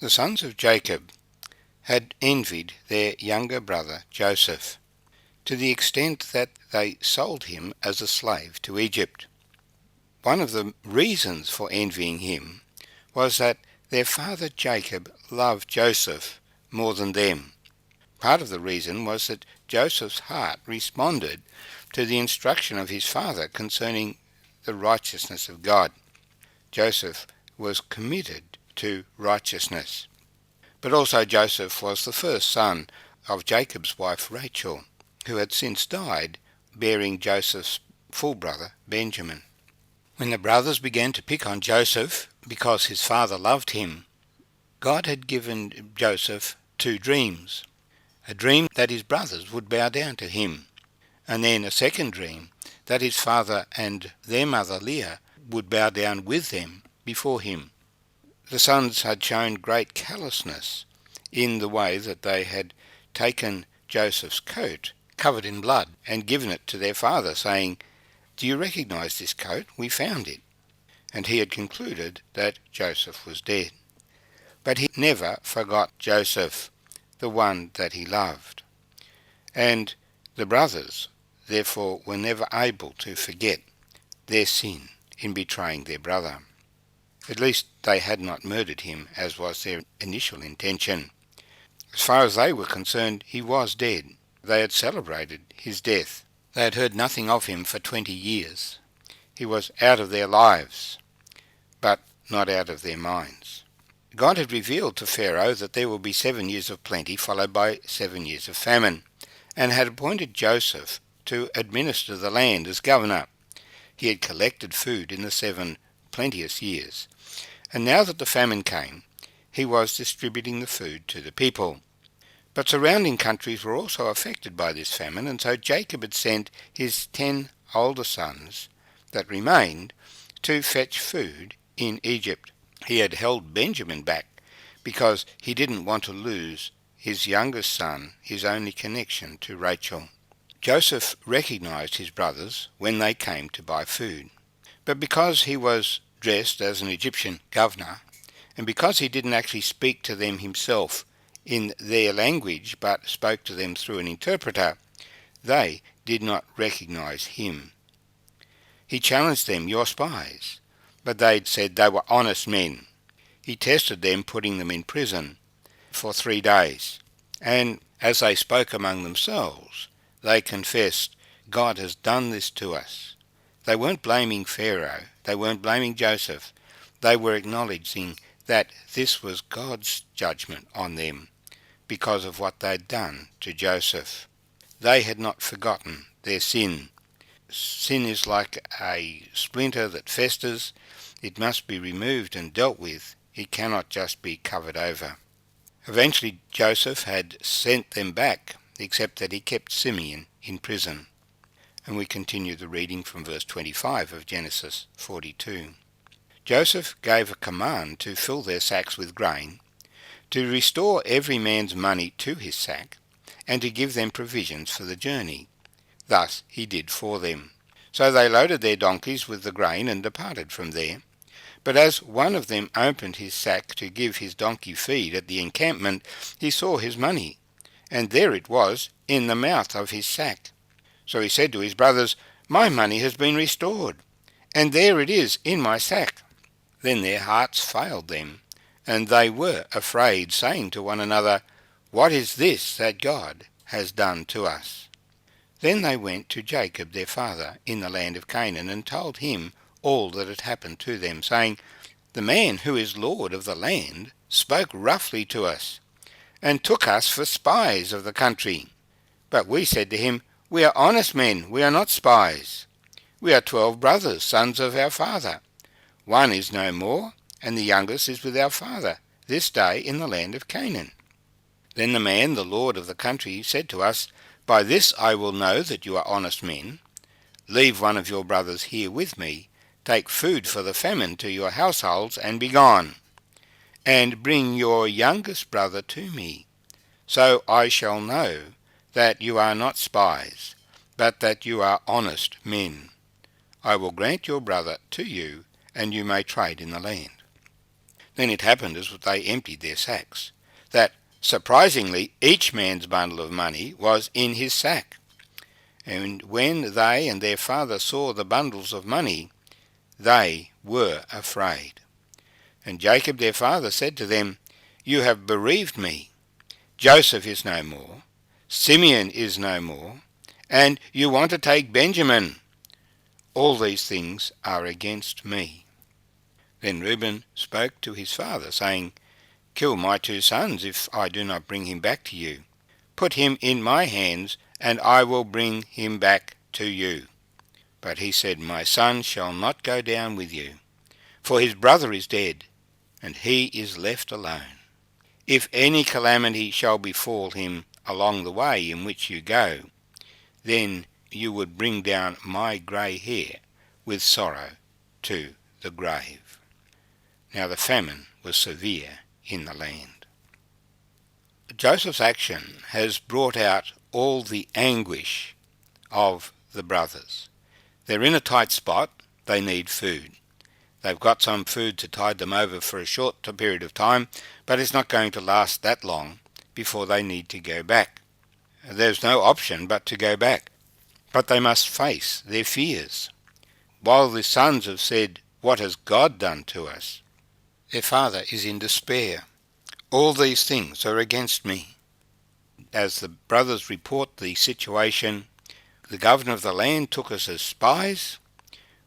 The sons of Jacob had envied their younger brother Joseph, to the extent that they sold him as a slave to Egypt. One of the reasons for envying him was that their father Jacob loved Joseph more than them. Part of the reason was that Joseph's heart responded to the instruction of his father concerning the righteousness of God. Joseph was committed to righteousness. But also Joseph was the first son of Jacob's wife Rachel, who had since died, bearing Joseph's full brother Benjamin. When the brothers began to pick on Joseph because his father loved him, God had given Joseph two dreams. A dream that his brothers would bow down to him, and then a second dream that his father and their mother Leah would bow down with them before him. The sons had shown great callousness in the way that they had taken Joseph's coat, covered in blood, and given it to their father, saying, "Do you recognize this coat? We found it." And he had concluded that Joseph was dead. But he never forgot Joseph, the one that he loved. And the brothers, therefore, were never able to forget their sin in betraying their brother. At least they had not murdered him, as was their initial intention. As far as they were concerned, he was dead. They had celebrated his death. They had heard nothing of him for 20 years. He was out of their lives, but not out of their minds. God had revealed to Pharaoh that there will be 7 years of plenty, followed by 7 years of famine, and had appointed Joseph to administer the land as governor. He had collected food in the 7 plenteous years, and now that the famine came, he was distributing the food to the people. But surrounding countries were also affected by this famine, and so Jacob had sent his 10 older sons that remained to fetch food in Egypt. He had held Benjamin back because he didn't want to lose his youngest son, his only connection to Rachel. Joseph recognized his brothers when they came to buy food, but because he was dressed as an Egyptian governor, and because he didn't actually speak to them himself in their language but spoke to them through an interpreter, they did not recognize him. He challenged them, "You're spies," but they said they were honest men. He tested them, putting them in prison for 3 days, and as they spoke among themselves, they confessed, "God has done this to us." They weren't blaming Pharaoh, they weren't blaming Joseph, they were acknowledging that this was God's judgment on them because of what they'd done to Joseph. They had not forgotten their sin. Sin is like a splinter that festers. It must be removed and dealt with. It cannot just be covered over. Eventually Joseph had sent them back, except that he kept Simeon in prison. And we continue the reading from verse 25 of Genesis 42. Joseph gave a command to fill their sacks with grain, to restore every man's money to his sack, and to give them provisions for the journey. Thus he did for them. So they loaded their donkeys with the grain and departed from there. But as one of them opened his sack to give his donkey feed at the encampment, he saw his money, and there it was in the mouth of his sack. So he said to his brothers, "My money has been restored, and there it is in my sack." Then their hearts failed them, and they were afraid, saying to one another, "What is this that God has done to us?" Then they went to Jacob their father in the land of Canaan, and told him all that had happened to them, saying, "The man who is lord of the land spoke roughly to us, and took us for spies of the country. But we said to him, 'We are honest men, we are not spies. We are 12 brothers, sons of our father. One is no more, and the youngest is with our father, this day in the land of Canaan.' Then the man, the lord of the country, said to us, 'By this I will know that you are honest men. Leave one of your brothers here with me, take food for the famine to your households, and be gone. And bring your youngest brother to me, so I shall know that you are not spies, but that you are honest men. I will grant your brother to you, and you may trade in the land.' Then it happened as they emptied their sacks, that, surprisingly, each man's bundle of money was in his sack. And when they and their father saw the bundles of money, they were afraid. And Jacob their father said to them, You have bereaved me. Joseph is no more, Simeon is no more, and you want to take Benjamin. All these things are against me. Then Reuben spoke to his father, saying, Kill my 2 sons if I do not bring him back to you. Put him in my hands, and I will bring him back to you. But he said, My son shall not go down with you, for his brother is dead, and he is left alone. If any calamity shall befall him along the way in which you go, then you would bring down my grey hair with sorrow to the grave. Now the famine was severe in the land. Joseph's action has brought out all the anguish of the brothers. They're in a tight spot, they need food. They've got some food to tide them over for a short period of time, but it's not going to last that long before they need to go back. There's no option but to go back. But they must face their fears. While the sons have said, What has God done to us? Their father is in despair. All these things are against me. As the brothers report the situation, the governor of the land took us as spies.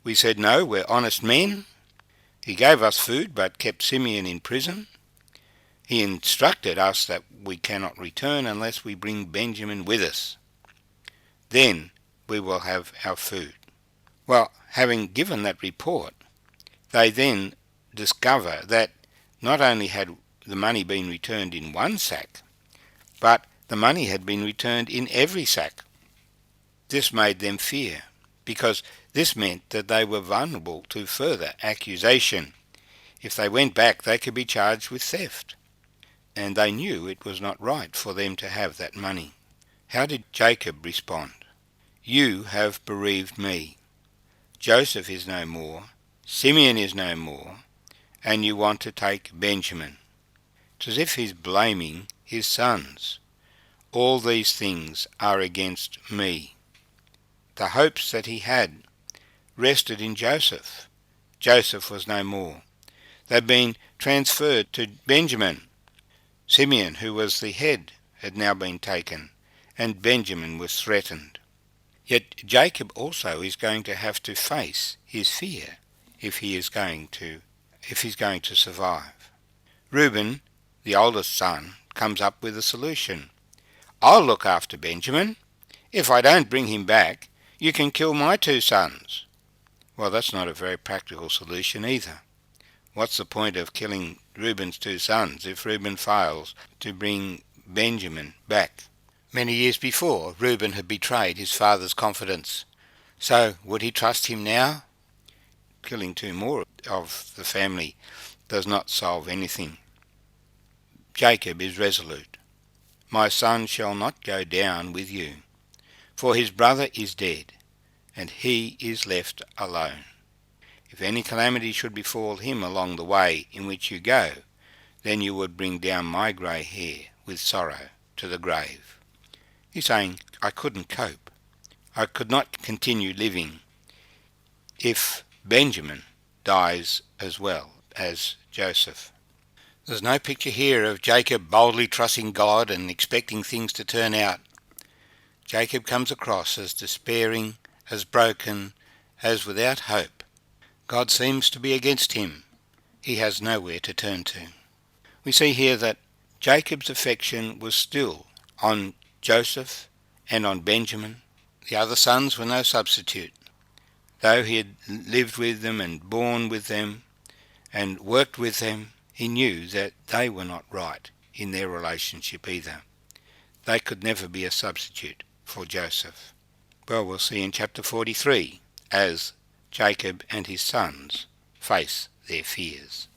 We said, No, we're honest men. He gave us food but kept Simeon in prison. He instructed us that we cannot return unless we bring Benjamin with us. Then we will have our food. Well, having given that report, they then discover that not only had the money been returned in one sack, but the money had been returned in every sack. This made them fear, because this meant that they were vulnerable to further accusation. If they went back, they could be charged with theft, and they knew it was not right for them to have that money. How did Jacob respond? You have bereaved me. Joseph is no more, Simeon is no more, and you want to take Benjamin. It's as if he's blaming his sons. All these things are against me. The hopes that he had rested in Joseph. Joseph was no more. They'd been transferred to Benjamin. Simeon, who was the head, had now been taken, and Benjamin was threatened. Yet Jacob also is going to have to face his fear if he's going to survive. Reuben, the oldest son, comes up with a solution. I'll look after Benjamin. If I don't bring him back, you can kill my 2 sons. Well, that's not a very practical solution either. What's the point of killing Reuben's 2 sons if Reuben fails to bring Benjamin back? Many years before, Reuben had betrayed his father's confidence. So would he trust him now? Killing 2 more of the family does not solve anything. Jacob is resolute. My son shall not go down with you, for his brother is dead, and he is left alone. If any calamity should befall him along the way in which you go, then you would bring down my grey hair with sorrow to the grave. He's saying, I couldn't cope. I could not continue living if Benjamin dies as well as Joseph. There's no picture here of Jacob boldly trusting God and expecting things to turn out. Jacob comes across as despairing, as broken, as without hope. God seems to be against him. He has nowhere to turn to. We see here that Jacob's affection was still on Joseph and on Benjamin. The other sons were no substitute. Though he had lived with them and borne with them and worked with them, he knew that they were not right in their relationship either. They could never be a substitute for Joseph. Well, we'll see in chapter 43 as Jacob and his sons face their fears.